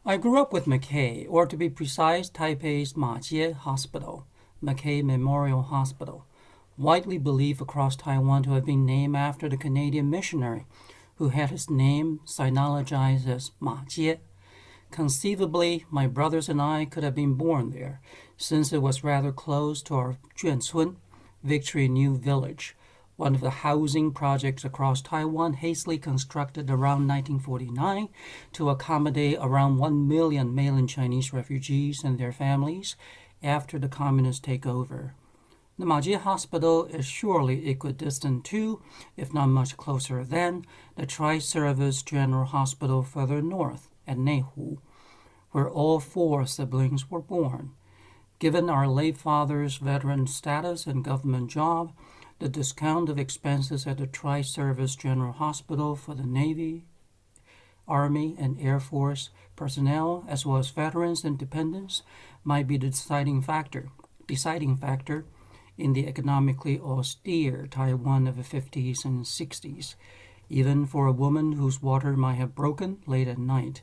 I grew up with MacKay, or to be precise, Taipei's Majie Hospital, MacKay Memorial Hospital, widely believed across Taiwan to have been named after the Canadian missionary who had his name sinologized as Majie. Conceivably, my brothers and I could have been born there, since it was rather close to our Juancun, Victory New Village, one of the housing projects across Taiwan hastily constructed around 1949 to accommodate around 1 million mainland Chinese refugees and their families after the communist takeover. The Majie Hospital is surely equidistant to, if not much closer than, the Tri-Service General Hospital further north at Neihu, where all 4 siblings were born. Given our late father's veteran status and government job, the discount of expenses at the Tri-Service General Hospital for the Navy, Army, and Air Force personnel, as well as veterans and dependents, might be the deciding factor in the economically austere Taiwan of the 50s and 60s, even for a woman whose water might have broken late at night.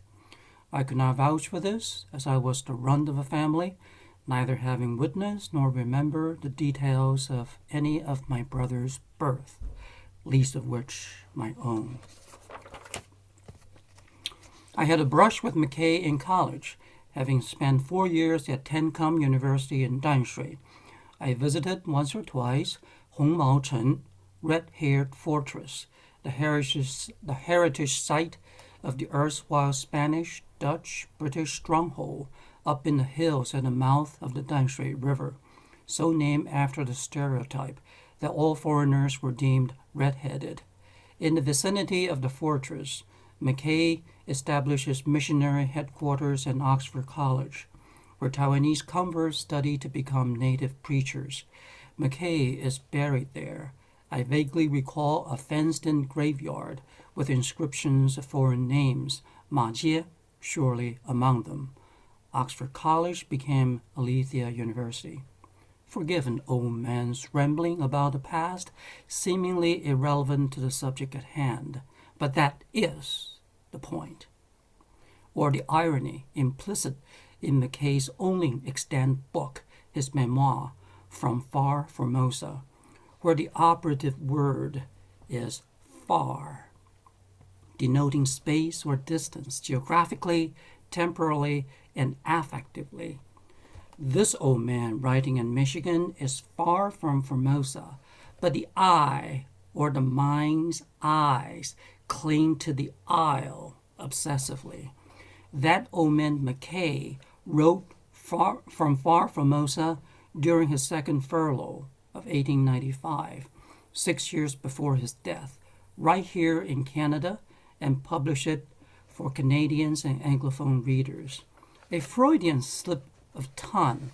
I could not vouch for this, as I was the runt of a family, neither having witnessed nor remember the details of any of my brother's birth, least of which my own. I had a brush with MacKay in college, having spent 4 years at Tencom University in Danshui. I visited once or twice Hongmao-chen, Red-Haired Fortress, the heritage site of the erstwhile Spanish, Dutch, British stronghold up in the hills at the mouth of the Danshui River, so named after the stereotype that all foreigners were deemed red-headed. In the vicinity of the fortress, MacKay established his missionary headquarters at Oxford College, where Taiwanese converts study to become native preachers. MacKay is buried there. I vaguely recall a fenced-in graveyard with inscriptions of foreign names, Majie surely among them. Oxford College became Aletheia University. Forgive an old man's rambling about the past, seemingly irrelevant to the subject at hand, but that is the point. Or the irony implicit in MacKay's only extant book, his memoir, From Far Formosa, where the operative word is far, denoting space or distance, geographically, temporally, and affectively. This old man writing in Michigan is far from Formosa, but the eye, or the mind's eyes, cling to the isle obsessively. That old man MacKay wrote From Far Formosa during his second furlough of 1895, 6 years before his death, right here in Canada, and published it for Canadians and Anglophone readers. A Freudian slip of tongue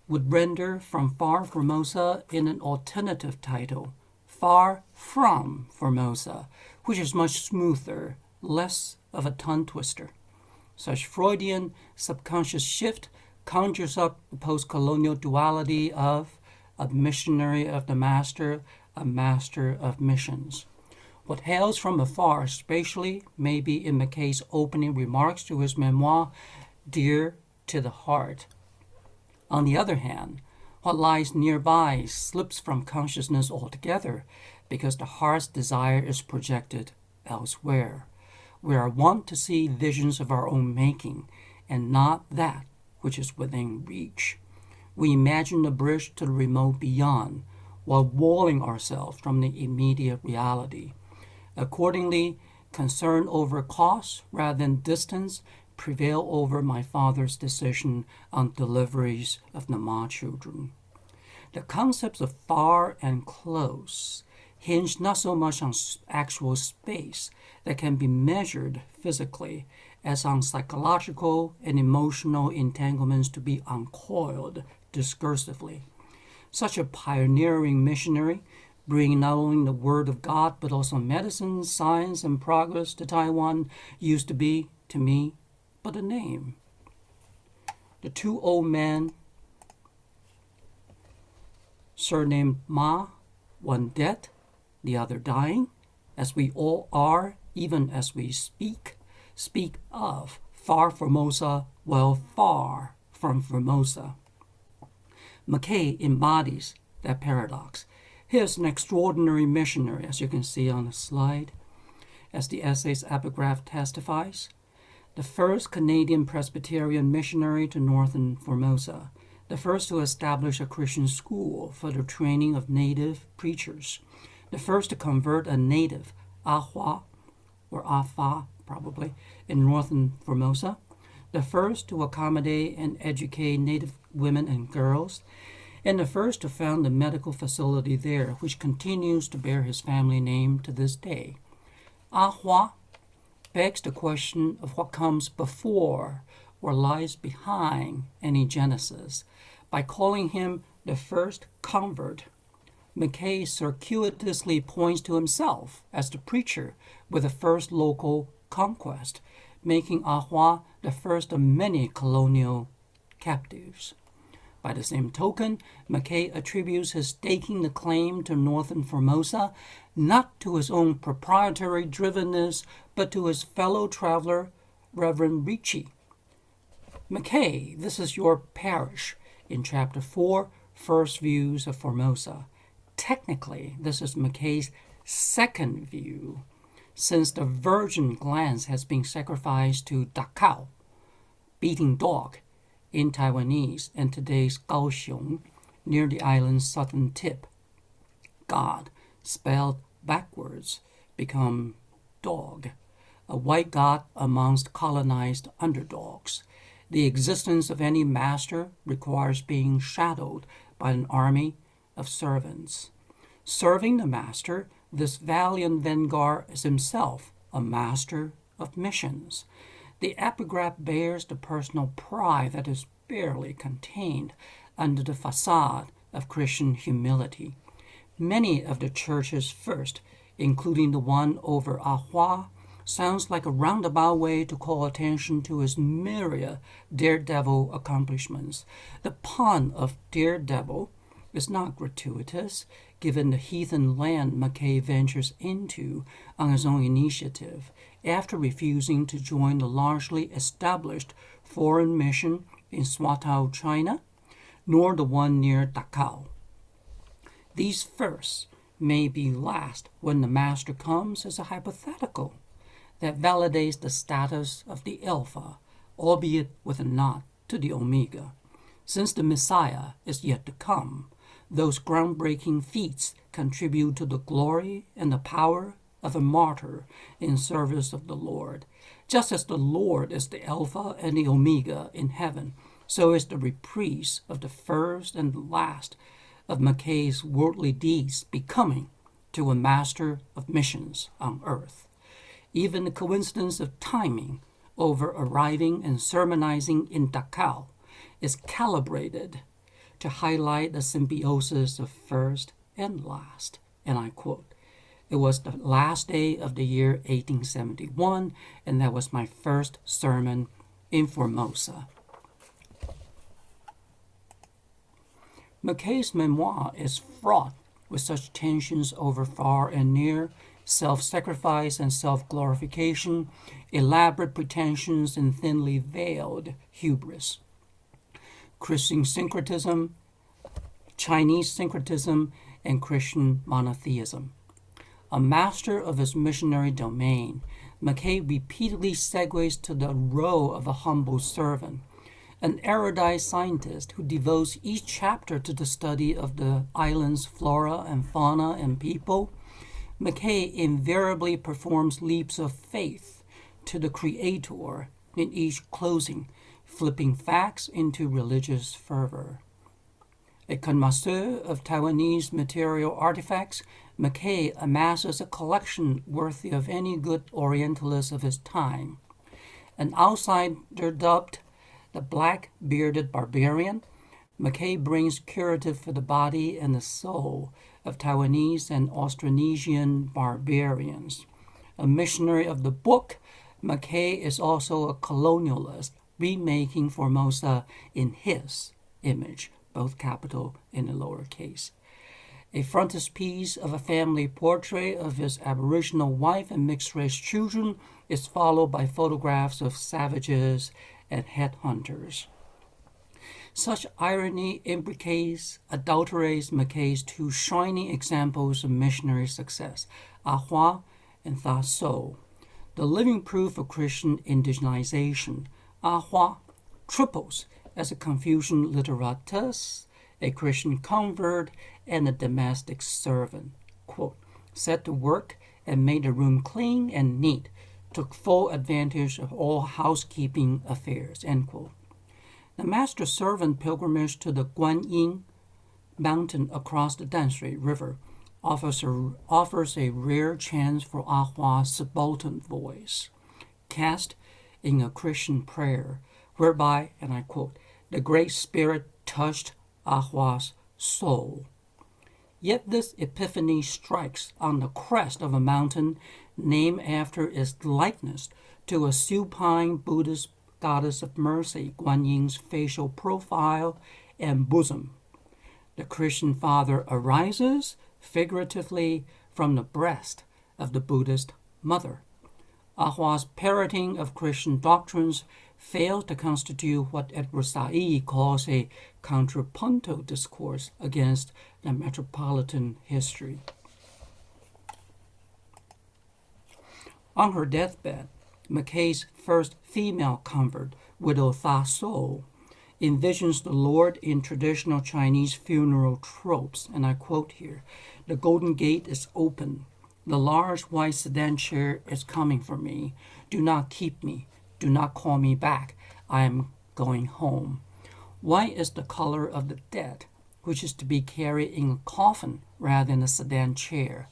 would render From Far Formosa in an alternative title, Far From Formosa, which is much smoother, less of a tongue twister. Such Freudian subconscious shift conjures up the postcolonial duality of a missionary of the master, a master of missions. What hails from afar spatially may be in MacKay's opening remarks to his memoir, dear to the heart. On the other hand, what lies nearby slips from consciousness altogether because the heart's desire is projected elsewhere. We are wont to see visions of our own making and not that which is within reach. We imagine a bridge to the remote beyond while walling ourselves from the immediate reality. Accordingly, concern over cost rather than distance prevail over my father's decision on deliveries of the Ma children. The concepts of far and close hinge not so much on actual space that can be measured physically as on psychological and emotional entanglements to be uncoiled discursively. Such a pioneering missionary, bringing not only the word of God but also medicine, science, and progress to Taiwan, used to be, to me, but a name. The 2 old men, surnamed Ma, one dead, the other dying, as we all are, even as we speak of Far Formosa, well, far from Formosa. MacKay embodies that paradox. He is an extraordinary missionary, as you can see on the slide, as the essay's epigraph testifies. The first Canadian Presbyterian missionary to northern Formosa, the first to establish a Christian school for the training of native preachers, the first to convert a native, Ahua, or Afar, probably, in northern Formosa, the first to accommodate and educate native women and girls, and the first to found a medical facility there, which continues to bear his family name to this day. Ahua begs the question of what comes before or lies behind any Genesis. By calling him the first convert, MacKay circuitously points to himself as the preacher with the first local conquest, making Ahua the first of many colonial captives. By the same token, MacKay attributes his staking the claim to northern Formosa not to his own proprietary drivenness, but to his fellow traveler, Reverend Ricci. MacKay, this is your parish, in Chapter 4, First Views of Formosa. Technically, this is MacKay's second view, since the virgin glance has been sacrificed to Dakao, beating dog, in Taiwanese and today's Kaohsiung, near the island's southern tip. God, spelled backwards, become dog, a white god amongst colonized underdogs. The existence of any master requires being shadowed by an army of servants. Serving the master, this valiant vanguard is himself a master of missions. The epigraph bears the personal pride that is barely contained under the facade of Christian humility. Many of the church's first, including the one over Ahua, sounds like a roundabout way to call attention to his myriad daredevil accomplishments. The pun of daredevil is not gratuitous, given the heathen land MacKay ventures into on his own initiative, after refusing to join the largely established foreign mission in Swatow, China, nor the one near Dakao. These first may be last when the master comes as a hypothetical that validates the status of the alpha, albeit with a nod to the omega. Since the Messiah is yet to come, those groundbreaking feats contribute to the glory and the power of a martyr in service of the Lord. Just as the Lord is the Alpha and the Omega in heaven, so is the reprise of the first and the last of MacKay's worldly deeds becoming to a master of missions on earth. Even the coincidence of timing over arriving and sermonizing in Dakao is calibrated to highlight the symbiosis of first and last. And I quote, "It was the last day of the year 1871, and that was my first sermon in Formosa." MacKay's memoir is fraught with such tensions over far and near, self-sacrifice and self-glorification, elaborate pretensions and thinly veiled hubris. Christian syncretism, Chinese syncretism, and Christian monotheism. A master of his missionary domain, MacKay repeatedly segues to the role of a humble servant, an erudite scientist who devotes each chapter to the study of the island's flora and fauna and people. MacKay invariably performs leaps of faith to the Creator in each closing, flipping facts into religious fervor. A connoisseur of Taiwanese material artifacts, MacKay amasses a collection worthy of any good Orientalist of his time. An outsider dubbed the black-bearded barbarian, MacKay brings curative for the body and the soul of Taiwanese and Austronesian barbarians. A missionary of the book, MacKay is also a colonialist, remaking Formosa in his image, both capital and the lowercase. A frontispiece of a family portrait of his Aboriginal wife and mixed-race children is followed by photographs of savages and headhunters. Such irony adulterates MacKay's two shining examples of missionary success, Afar and Tha So. The living proof of Christian indigenization, Afar triples as a Confucian literatus, a Christian convert, and a domestic servant. Quote, set to work and made the room clean and neat, took full advantage of all housekeeping affairs. End quote. The master-servant pilgrimage to the Guanyin mountain across the Danshui River offers a rare chance for Ahua's subaltern voice, cast in a Christian prayer, whereby, and I quote, the Great Spirit touched Ahua's soul. Yet this epiphany strikes on the crest of a mountain named after its likeness to a supine Buddhist goddess of mercy, Guanyin's facial profile and bosom. The Christian father arises, figuratively, from the breast of the Buddhist mother. Ahua's parroting of Christian doctrines fails to constitute what Edward Said calls a contrapuntal discourse against the metropolitan history. On her deathbed, MacKay's first female convert, widow Tha So, envisions the Lord in traditional Chinese funeral tropes, and I quote here, the golden gate is open. The large white sedan chair is coming for me. Do not keep me. Do not call me back. I am going home. White is the color of the dead, which is to be carried in a coffin rather than a sedan chair.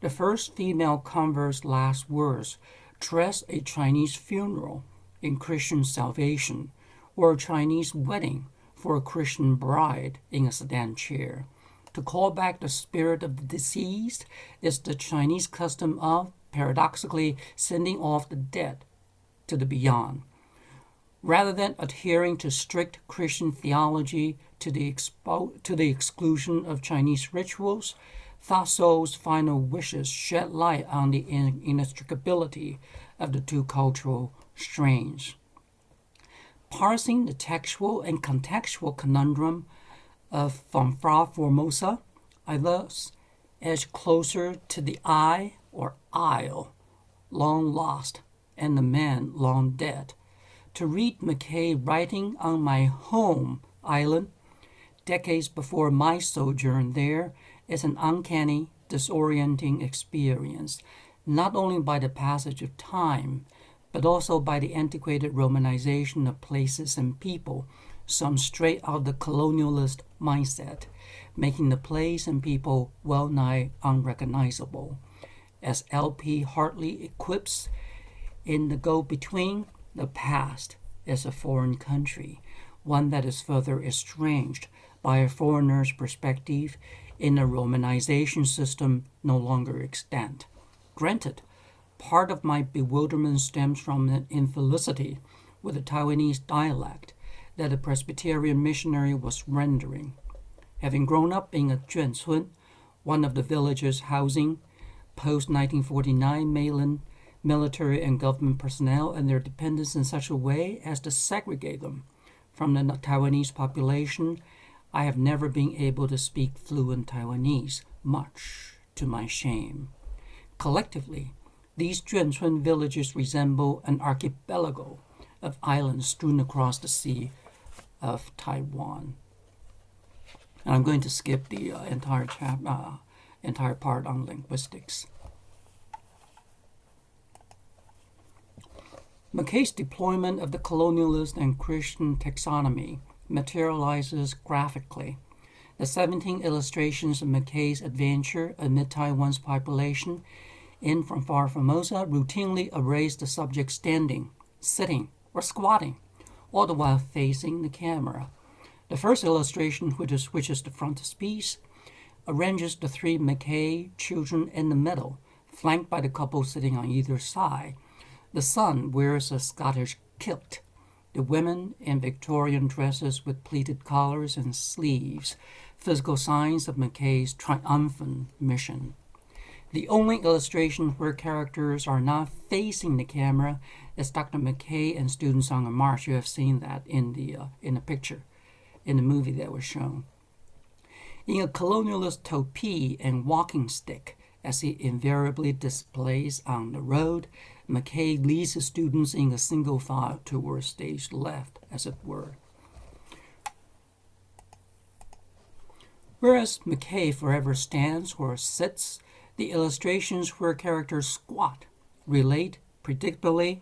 The first female convert's last words dress a Chinese funeral in Christian salvation, or a Chinese wedding for a Christian bride in a sedan chair. To call back the spirit of the deceased is the Chinese custom of, paradoxically, sending off the dead to the beyond. Rather than adhering to strict Christian theology to the exclusion of Chinese rituals, Tha So's final wishes shed light on the inextricability of the two cultural strains. Parsing the textual and contextual conundrum of From Far Formosa, I thus edge closer to the I or isle, long lost, and the man long dead. To read MacKay writing on my home island, decades before my sojourn there, is an uncanny, disorienting experience, not only by the passage of time, but also by the antiquated romanization of places and people, some straight out of the colonialist mindset, making the place and people well-nigh unrecognizable. As L.P. Hartley equips in The Go-Between, the past is a foreign country, one that is further estranged by a foreigner's perspective in a romanization system no longer extant. Granted, part of my bewilderment stems from an infelicity with the Taiwanese dialect that a Presbyterian missionary was rendering. Having grown up in a Juancun, one of the villages housing post-1949 mainland military and government personnel and their dependents in such a way as to segregate them from the Taiwanese population, I have never been able to speak fluent Taiwanese, much to my shame. Collectively, these Juancun villages resemble an archipelago of islands strewn across the Sea of Taiwan. And I'm going to skip the entire part on linguistics. MacKay's deployment of the colonialist and Christian taxonomy materializes graphically. The 17 illustrations of MacKay's adventure amid Taiwan's population in From Far Formosa routinely arrays the subject standing, sitting, or squatting, all the while facing the camera. The first illustration, which is the frontispiece, arranges the three MacKay children in the middle, flanked by the couple sitting on either side. The son wears a Scottish kilt. the women in Victorian dresses with pleated collars and sleeves, physical signs of MacKay's triumphant mission. The only illustration where characters are not facing the camera is Dr. MacKay and Students on a March. You have seen that in the picture, in the movie that was shown. In a colonialist topee and walking stick, as he invariably displays on the road, MacKay leads his students in a single file towards stage left, as it were. Whereas MacKay forever stands or sits, the illustrations where characters squat relate predictably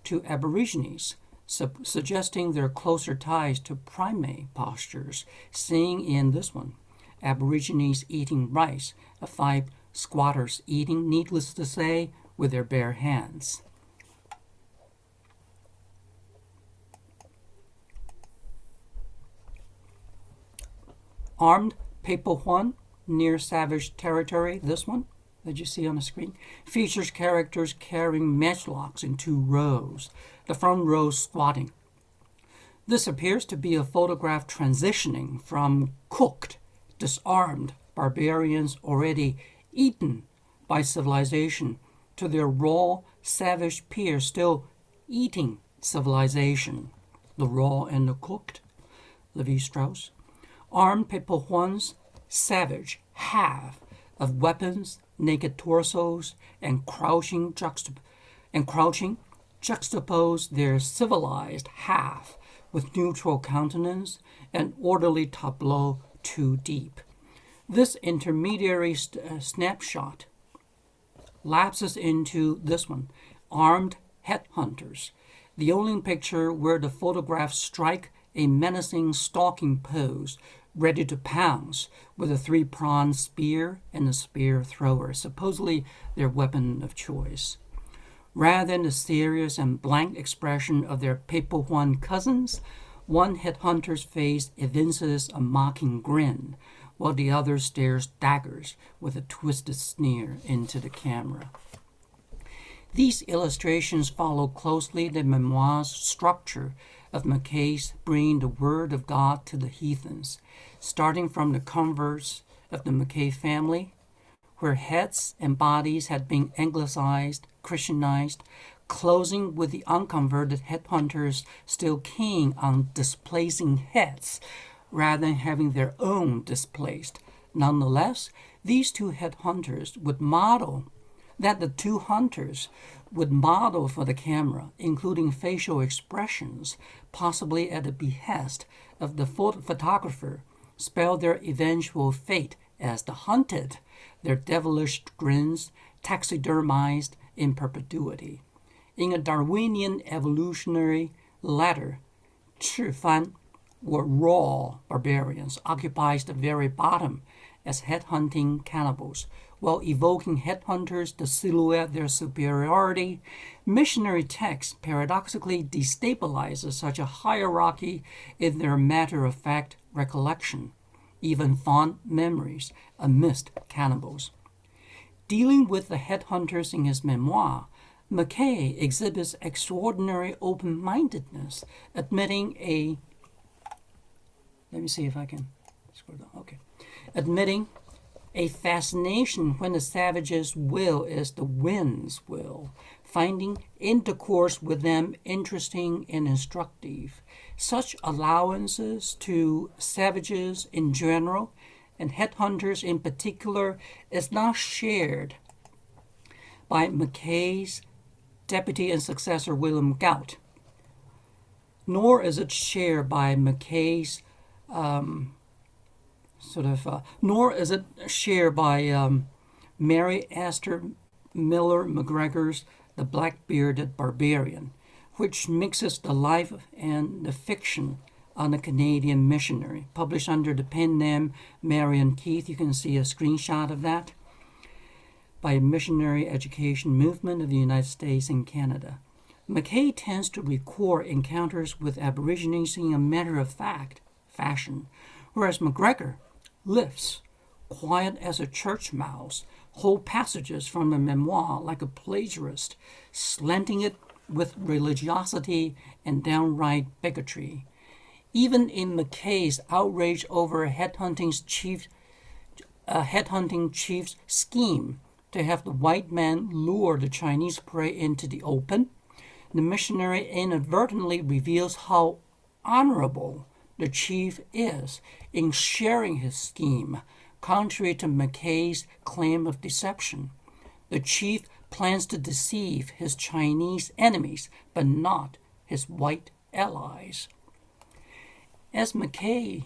to Aborigines, suggesting their closer ties to primate postures, seen in this one. Aborigines eating rice, 5 squatters eating, needless to say, with their bare hands. Armed Pepohuan near savage territory, this one that you see on the screen, features characters carrying matchlocks in 2 rows, the front row squatting. This appears to be a photograph transitioning from cooked, disarmed barbarians already eaten by civilization to their raw, savage peers still eating civilization. The raw and the cooked, Levi-Strauss. Armed Pepohuans, savage, half of weapons, naked torsos, and crouching juxtapose their civilized half with neutral countenance and orderly tableau too deep. This intermediary snapshot lapses into this one, armed headhunters, the only picture where the photographs strike a menacing stalking pose, ready to pounce with a 3-pronged spear and a spear thrower, supposedly their weapon of choice. Rather than the serious and blank expression of their Pepohuan cousins, one headhunter's face evinces a mocking grin, while the other stares daggers with a twisted sneer into the camera. These illustrations follow closely the memoir's structure of MacKay's bringing the word of God to the heathens, starting from the converts of the MacKay family, where heads and bodies had been anglicized, Christianized, closing with the unconverted headhunters still keen on displacing heads rather than having their own displaced. Nonetheless, these 2 headhunters would model that the 2 hunters would model for the camera, including facial expressions, possibly at the behest of the photographer, spell their eventual fate as the hunted, their devilish grins taxidermized in perpetuity. In a Darwinian evolutionary ladder, Chifan, or raw barbarians, occupies the very bottom as headhunting cannibals, while evoking headhunters to silhouette their superiority. Missionary text paradoxically destabilizes such a hierarchy in their matter-of-fact recollection, even fond memories amidst cannibals. Dealing with the headhunters in his memoir, MacKay exhibits extraordinary open-mindedness, admitting a fascination when the savage's will is the wind's will, finding intercourse with them interesting and instructive. Such allowances to savages in general and headhunters in particular is not shared by MacKay's deputy and successor William Gout, nor is it shared by MacKay's nor is it shared by Mary Astor Miller McGregor's The Black-Bearded Barbarian, which mixes the life and the fiction on a Canadian missionary, published under the pen name Marion Keith. You can see a screenshot of that, by Missionary Education Movement of the United States and Canada. MacKay tends to record encounters with Aborigines in a matter-of-fact fashion, whereas McGregor lifts, quiet as a church mouse, whole passages from the memoir like a plagiarist, slanting it with religiosity and downright bigotry. Even in MacKay's outrage over a headhunting chief's scheme to have the white man lure the Chinese prey into the open, the missionary inadvertently reveals how honorable the chief is in sharing his scheme, contrary to MacKay's claim of deception. The chief plans to deceive his Chinese enemies, but not his white allies. As MacKay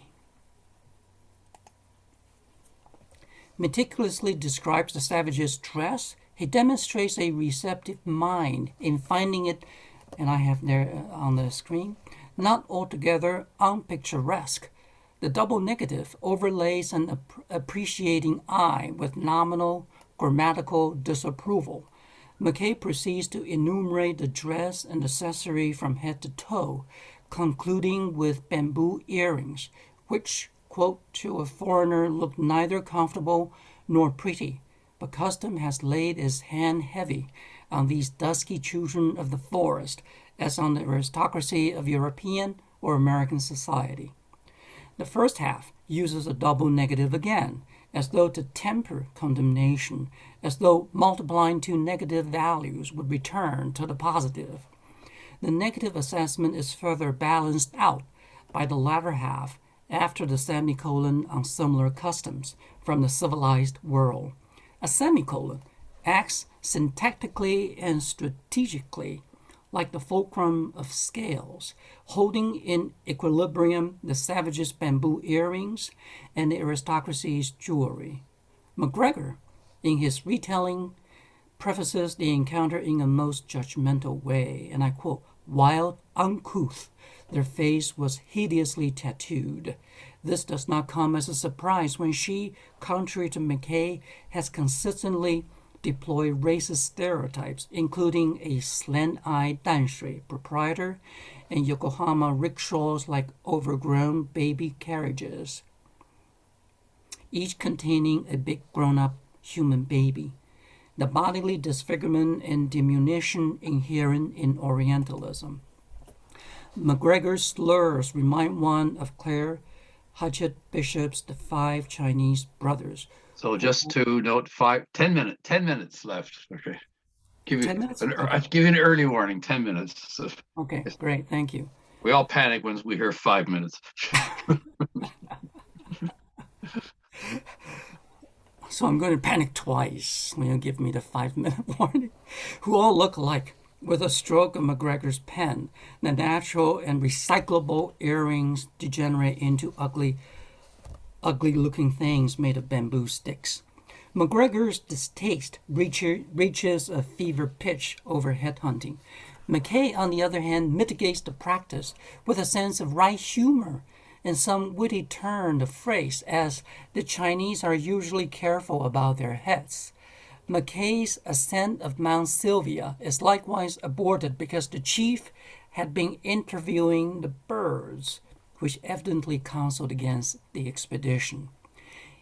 meticulously describes the savage's dress, he demonstrates a receptive mind in finding it, and I have there on the screen, not altogether unpicturesque. The double negative overlays an appreciating eye with nominal grammatical disapproval. MacKay proceeds to enumerate the dress and accessory from head to toe, concluding with bamboo earrings, which, quote, to a foreigner look neither comfortable nor pretty, but custom has laid its hand heavy on these dusky children of the forest, as on the aristocracy of European or American society. The first half uses a double negative again, as though to temper condemnation, as though multiplying two negative values would return to the positive. The negative assessment is further balanced out by the latter half after the semicolon on similar customs from the civilized world. A semicolon acts syntactically and strategically like the fulcrum of scales, holding in equilibrium the savage's bamboo earrings and the aristocracy's jewelry. MacGregor, in his retelling, prefaces the encounter in a most judgmental way, and I quote, "Wild, uncouth, their face was hideously tattooed. This does not come as a surprise when she, contrary to MacKay, has consistently deployed racist stereotypes, including a slant-eyed Danshui proprietor and Yokohama rickshaws like overgrown baby carriages, each containing a big grown-up human baby. The bodily disfigurement and diminution inherent in Orientalism. MacGregor's slurs remind one of Clare Hodgett Bishop's The Five Chinese Brothers. So just to note, 10 minutes left. Okay. 10 minutes? I'll give you an early warning, 10 minutes. So okay, great, thank you. We all panic when we hear 5 minutes. So I'm going to panic twice when you give me the 5-minute warning. Who all look alike. With a stroke of MacGregor's pen, the natural and recyclable earrings degenerate into ugly-looking things made of bamboo sticks. MacGregor's distaste reaches a fever pitch over headhunting. MacKay, on the other hand, mitigates the practice with a sense of wry humor and some witty turn of phrase, as the Chinese are usually careful about their heads. MacKay's ascent of Mount Sylvia is likewise aborted because the chief had been interviewing the birds, which evidently counseled against the expedition.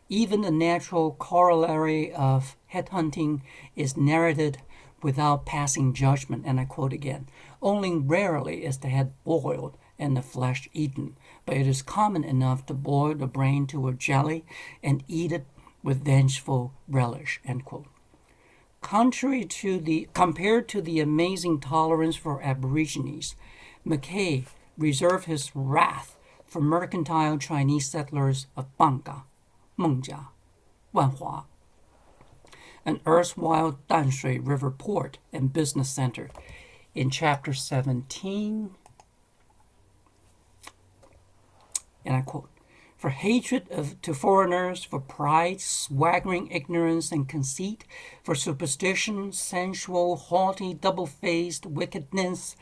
Even the natural corollary of headhunting is narrated without passing judgment, and I quote again, "Only rarely is the head boiled and the flesh eaten, but it is common enough to boil the brain to a jelly and eat it with vengeful relish," end quote. Compared to the amazing tolerance for Aborigines, MacKay reserved his wrath for mercantile Chinese settlers of Bangka, Mengjia, Wanhua, an erstwhile Danshui River port and business center. In chapter 17, and I quote, "For hatred to foreigners, for pride, swaggering ignorance and conceit, for superstition, sensual, haughty, double-faced wickedness,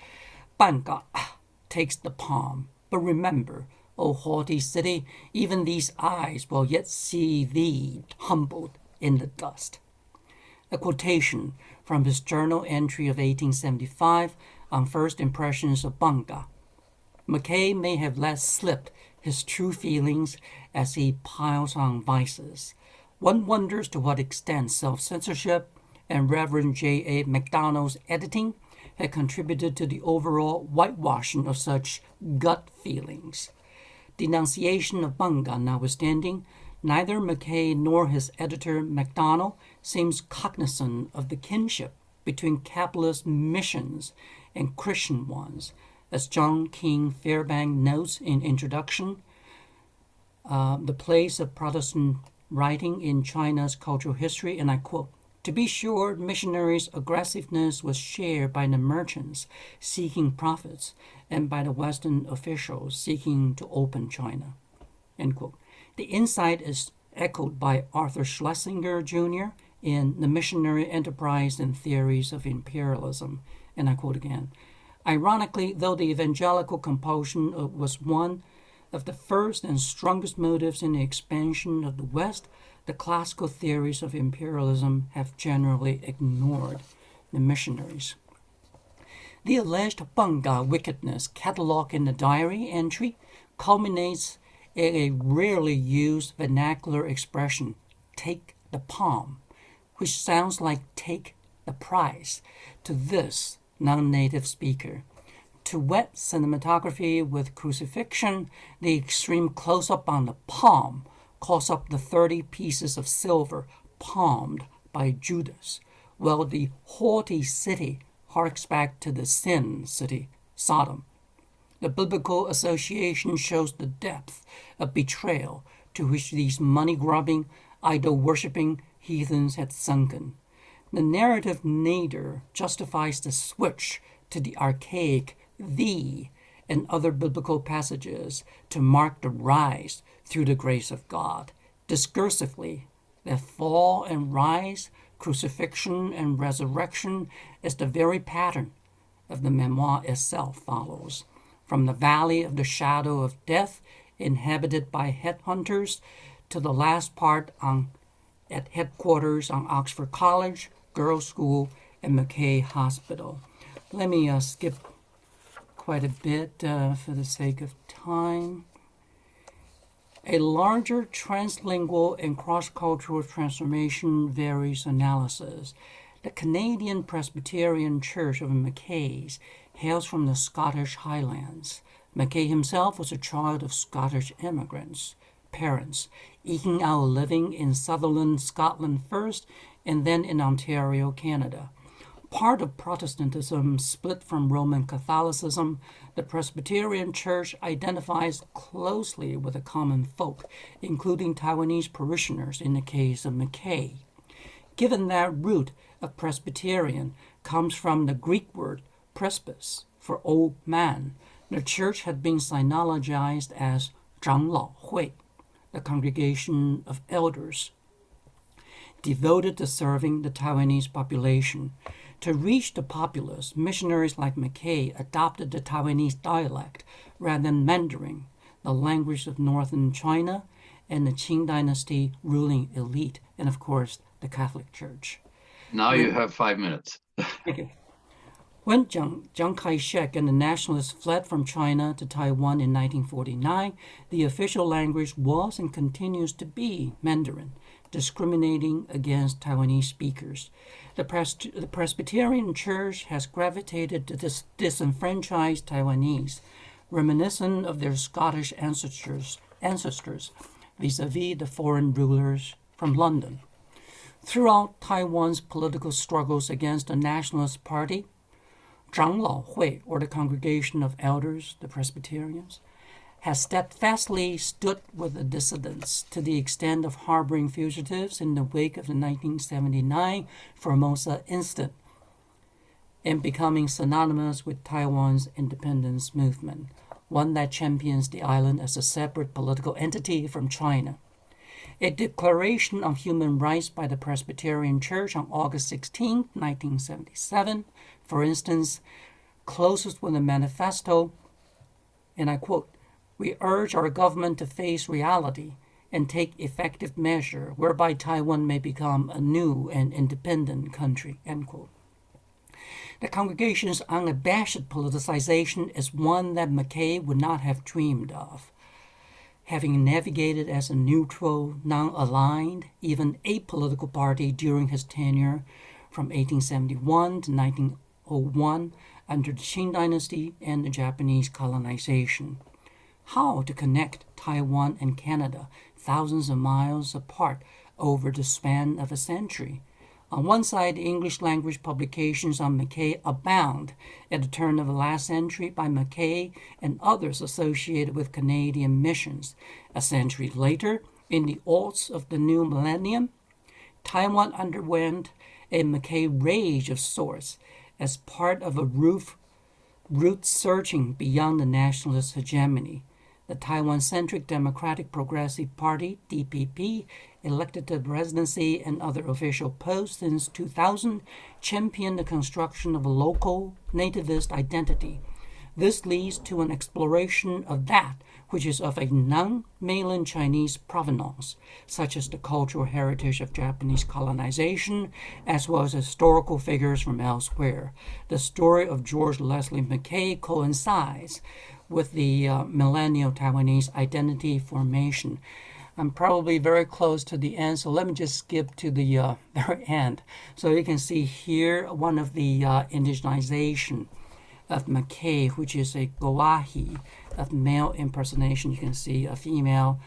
Bangka takes the palm. But remember, O haughty city, even these eyes will yet see thee humbled in the dust." A quotation from his journal entry of 1875 on first impressions of Bangka. MacKay may have let slip his true feelings as he piles on vices. One wonders to what extent self-censorship and Reverend J.A. MacDonald's editing had contributed to the overall whitewashing of such gut feelings. Denunciation of Bangga notwithstanding, neither MacKay nor his editor MacDonald seems cognizant of the kinship between capitalist missions and Christian ones. As John King Fairbank notes in introduction, the place of Protestant writing in China's cultural history, and I quote, "To be sure, missionaries' aggressiveness was shared by the merchants seeking profits and by the Western officials seeking to open China." End quote. The insight is echoed by Arthur Schlesinger Jr. in The Missionary Enterprise and Theories of Imperialism, and I quote again, "Ironically, though the evangelical compulsion was one of the first and strongest motives in the expansion of the West, the classical theories of imperialism have generally ignored the missionaries." The alleged Bangga wickedness catalogued in the diary entry culminates in a rarely used vernacular expression, "take the palm," which sounds like "take the prize" to this non-native speaker. To wet cinematography with crucifixion, the extreme close-up on the palm calls up the 30 pieces of silver palmed by Judas, while the haughty city harks back to the sin city, Sodom. The biblical association shows the depth of betrayal to which these money-grubbing, idol-worshipping heathens had sunken. The narrative neither justifies the switch to the archaic "thee" and other biblical passages to mark the rise through the grace of God. Discursively, the fall and rise, crucifixion and resurrection is the very pattern of the memoir itself follows. From the valley of the shadow of death, inhabited by headhunters, to the last part at headquarters on Oxford College, Girls' School, and MacKay Hospital. Let me skip quite a bit for the sake of time. A larger translingual and cross-cultural transformation varies analysis. The Canadian Presbyterian Church of Mackays hails from the Scottish Highlands. MacKay himself was a child of Scottish immigrants, parents, eking out a living in Sutherland, Scotland first, and then in Ontario, Canada. Part of Protestantism split from Roman Catholicism, the Presbyterian Church identifies closely with the common folk, including Taiwanese parishioners in the case of MacKay. Given that root of Presbyterian comes from the Greek word presbys, for old man, the church had been sinologized as 长老会, the congregation of elders, devoted to serving the Taiwanese population. To reach the populace, missionaries like MacKay adopted the Taiwanese dialect rather than Mandarin, the language of northern China and the Qing dynasty ruling elite, and of course, the Catholic Church. Now you have 5 minutes. Okay. When Chiang Kai-shek and the nationalists fled from China to Taiwan in 1949, the official language was and continues to be Mandarin, discriminating against Taiwanese speakers. The Presbyterian Church has gravitated to disenfranchised Taiwanese, reminiscent of their Scottish ancestors vis-a-vis the foreign rulers from London. Throughout Taiwan's political struggles against the Nationalist Party, 长老会, or the Congregation of Elders, the Presbyterians, has steadfastly stood with the dissidents to the extent of harboring fugitives in the wake of the 1979 Formosa incident and becoming synonymous with Taiwan's independence movement, one that champions the island as a separate political entity from China. A declaration of human rights by the Presbyterian Church on August 16, 1977, for instance, closes with a manifesto, and I quote, "We urge our government to face reality and take effective measure whereby Taiwan may become a new and independent country," end quote. The congregation's unabashed politicization is one that MacKay would not have dreamed of. Having navigated as a neutral, non-aligned, even apolitical party during his tenure from 1871 to 1902, 1801 under the Qing dynasty and the Japanese colonization. How to connect Taiwan and Canada thousands of miles apart over the span of a century. On one side, English language publications on Mackay abound at the turn of the last century by Mackay and others associated with Canadian missions. A century later, in the aughts of the new millennium, Taiwan underwent a Mackay rage of sorts as part of a root searching beyond the nationalist hegemony. The Taiwan-centric Democratic Progressive Party, DPP, elected to the presidency and other official posts since 2000, championed the construction of a local nativist identity. This leads to an exploration of that which is of a non-mainland Chinese provenance, such as the cultural heritage of Japanese colonization, as well as historical figures from elsewhere. The story of George Leslie MacKay coincides with the millennial Taiwanese identity formation. I'm probably very close to the end, so let me just skip to the very end. So you can see here one of the indigenization of Mackay, which is a goahi of male impersonation. You can see a female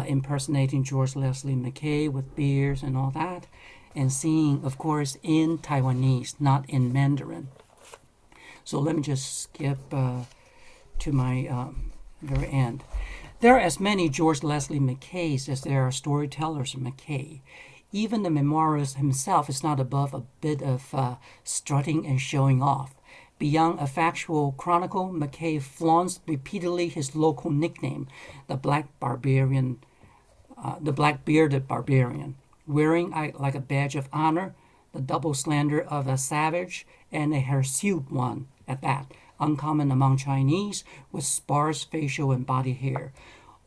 impersonating George Leslie MacKay with beards and all that, and seeing, of course, in Taiwanese, not in Mandarin. So let me just skip to my very end. There are as many George Leslie MacKays as there are storytellers of Mackay. Even the memoirist himself is not above a bit of strutting and showing off. Beyond a factual chronicle, Mackay flaunts repeatedly his local nickname, the Black-bearded barbarian, wearing like a badge of honor the double slander of a savage and a hirsute one at that, uncommon among Chinese, with sparse facial and body hair.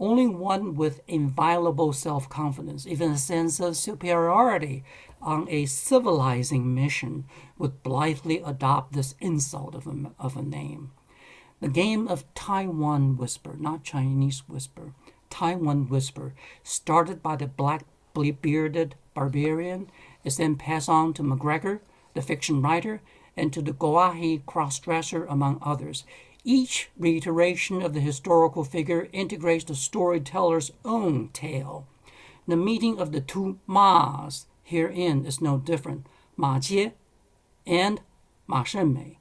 Only one with inviolable self-confidence, even a sense of superiority on a civilizing mission, would blithely adopt this insult of a name. The game of Taiwan Whisper, not Chinese Whisper, Taiwan Whisper, started by the black-bearded barbarian, is then passed on to MacGregor, the fiction writer, and to the Goahi cross-dresser, among others. Each reiteration of the historical figure integrates the storyteller's own tale. The meeting of the two Ma's herein is no different, Ma Jie and Ma Sheng-mei,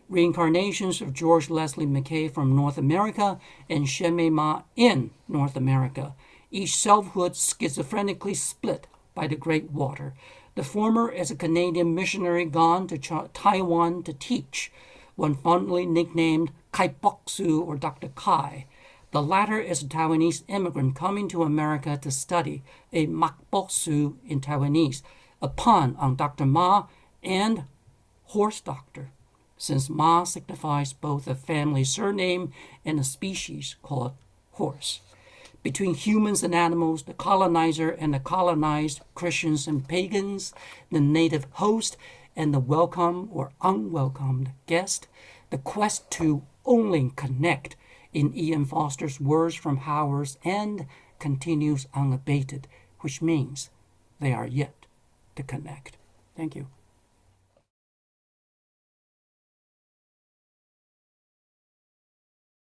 reincarnations of George Leslie MacKay from North America and Sheng-mei Ma in North America, each selfhood schizophrenically split by the Great Water. The former as a Canadian missionary gone to Taiwan to teach, one fondly nicknamed Kai Boksu or Dr. Kai. The latter as a Taiwanese immigrant coming to America to study, a Makboksu in Taiwanese, a pun on Dr. Ma and horse doctor, since Ma signifies both a family surname and a species called horse. Between humans and animals, the colonizer and the colonized, Christians and pagans, the native host and the welcome or unwelcomed guest, the quest to only connect, in Ian Foster's words from Howard's End, continues unabated, which means they are yet to connect. Thank you.